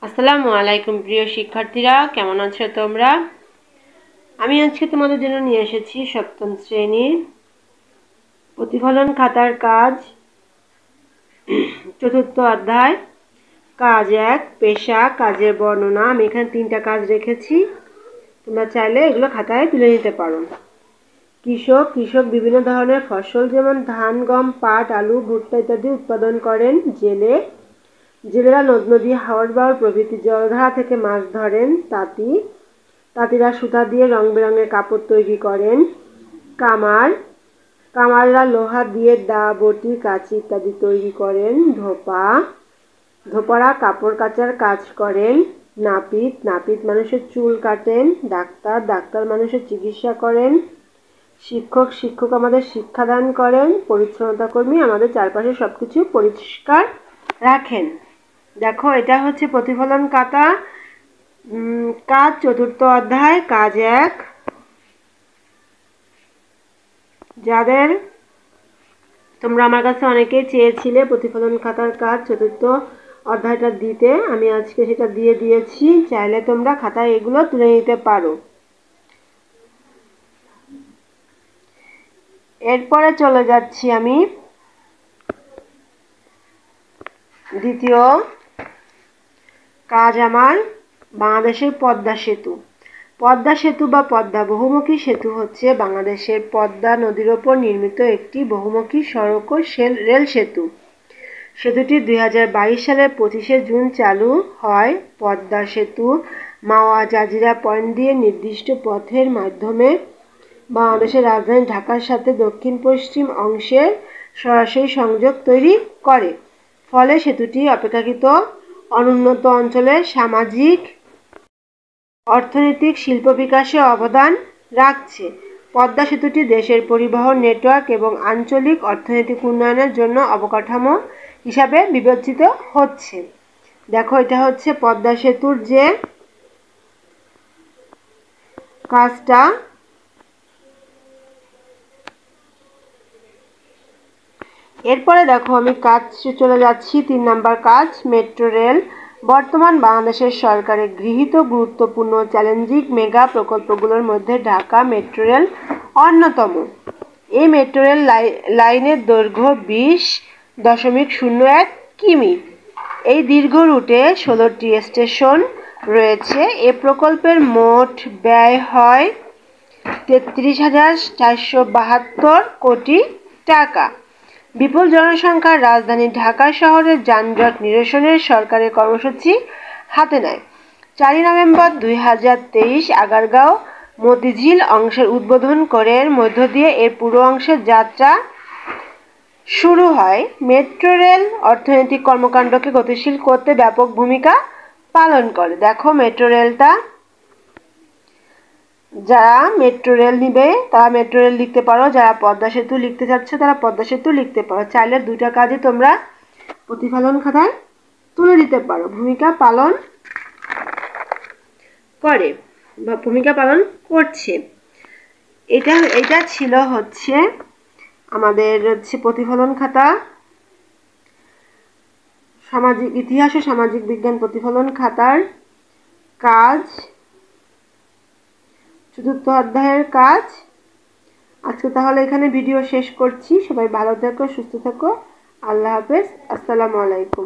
আসসালামু আলাইকুম প্রিয় শিক্ষার্থীরা, কেমন আছো তোমরা? আমি আজকে তোমাদের জন্য নিয়ে এসেছি সপ্তম শ্রেণীর প্রতিফলন খাতার কাজ, চতুর্থ অধ্যায়, কাজ 1, পেশা, কাজের বর্ণনা। আমি এখানে 3টা কাজ রেখেছি, তোমরা চাইলে এগুলো খাতায় তুলে নিতে পারো। কৃষক বিভিন্ন ধরনের ফসল যেমন ধান, গম, পাট, আলু, ভুট্টা ইত্যাদি উৎপাদন করেন। জেলেরা নদ-নদী, হাওর-বাওর প্রভৃতি জলধারা থেকে মাছ ধরেন। তাঁতিরা সুতা দিয়ে রং-বেরঙের কাপড় তৈরি করেন। কামাররা লোহা দিয়ে দা, বটি, কাঁচি ইত্যাদি তৈরি করেন। ধোপারা কাপড় কাচার কাজ করেন। নাপিত মানুষের চুল কাটেন। ডাক্তার মানুষের চিকিৎসা করেন। শিক্ষক আমাদের শিক্ষাদান করেন। পরিচ্ছন্নতা কর্মী আমাদের চারপাশে সবকিছু পরিষ্কার রাখেন। দেখো, এটা হচ্ছে প্রতিফলন খাতা, কাজ চতুর্থ অধ্যায়, কাজ 1। যাদের তোমরা আমার কাছে অনেকেই চেয়েছিলে প্রতিফলন খাতার কাজ চতুর্থ অধ্যায়টা দিতে, আমি আজকে সেটা দিয়ে দিয়েছি। চাইলে তোমরা খাতায় এগুলো তুলে নিতে পারো। এরপরে চলে যাচ্ছি আমি দ্বিতীয় কাজ আমার, বাংলাদেশের পদ্মা সেতু। পদ্মা সেতু বা পদ্মা বহুমুখী সেতু হচ্ছে বাংলাদেশের পদ্মা নদীর ওপর নির্মিত একটি বহুমুখী সড়ক ও রেল সেতু। সেতুটি 2022 সালের 25শে জুন চালু হয়। পদ্মা সেতু মাওয়া জাজিরা পয়েন্ট দিয়ে নির্দিষ্ট পথের মাধ্যমে বাংলাদেশের রাজধানী ঢাকার সাথে দক্ষিণ-পশ্চিম অংশের সরাসরি সংযোগ তৈরি করে। ফলে সেতুটি অপেক্ষাকৃত অনুন্নত অঞ্চলের সামাজিক, অর্থনৈতিক, শিল্প বিকাশে অবদান রাখছে। পদ্মা সেতুটি দেশের পরিবহন নেটওয়ার্ক এবং আঞ্চলিক অর্থনৈতিক উন্নয়নের জন্য অবকাঠামো হিসাবে বিবেচিত হচ্ছে। দেখো, এটা হচ্ছে পদ্মা সেতুর যে কাজটা। এরপরে দেখো, আমি কাজ চলে যাচ্ছি 3 নাম্বার কাজ, মেট্রো রেল। বর্তমান বাংলাদেশের সরকারের গৃহীত গুরুত্বপূর্ণ চ্যালেঞ্জিং মেগা প্রকল্পগুলোর মধ্যে ঢাকা মেট্রো রেল অন্যতম। এই মেট্রো রেল লাইনের দৈর্ঘ্য 20.01 কিমি। এই দীর্ঘ রুটে 16টি স্টেশন রয়েছে। এ প্রকল্পের মোট ব্যয় হয় 33,472 কোটি টাকা। বিপুল জনসংখ্যার রাজধানী ঢাকা শহরের যানজট নিরসনের সরকারের কর্মসূচি হাতে নেয়। 4 নভেম্বর 2023 আগারগাঁও মতিঝিল অংশের উদ্বোধন করে মধ্য দিয়ে এর পুরো অংশের যাত্রা শুরু হয়। মেট্রো রেল অর্থনৈতিক কর্মকাণ্ডকে গতিশীল করতে ব্যাপক ভূমিকা পালন করে। দেখো, মেট্রো রেলটা, যারা মেট্রো রেল নিবে তারা মেট্রো রেল লিখতে পারো, যারা পদ্মা সেতু লিখতে চাচ্ছ তারা পদ্মা সেতু লিখতে পারো। চাইলে 2টা কাজে তোমরা প্রতিফলন খাতায় তুলে দিতে পারো। ভূমিকা পালন করে বা ভূমিকা পালন করছে। এটা ছিল হচ্ছে আমাদের প্রতিফলন খাতা, সামাজিক ইতিহাস ও সামাজিক বিজ্ঞান প্রতিফলন খাতার কাজ, চতুর্থ অধ্যায়ের কাজ। আজকে তাহলে এখানে ভিডিও শেষ করছি। সবাই ভালো থেকো, সুস্থ থেকো। আল্লাহ হাফেজ। আসসালামু আলাইকুম।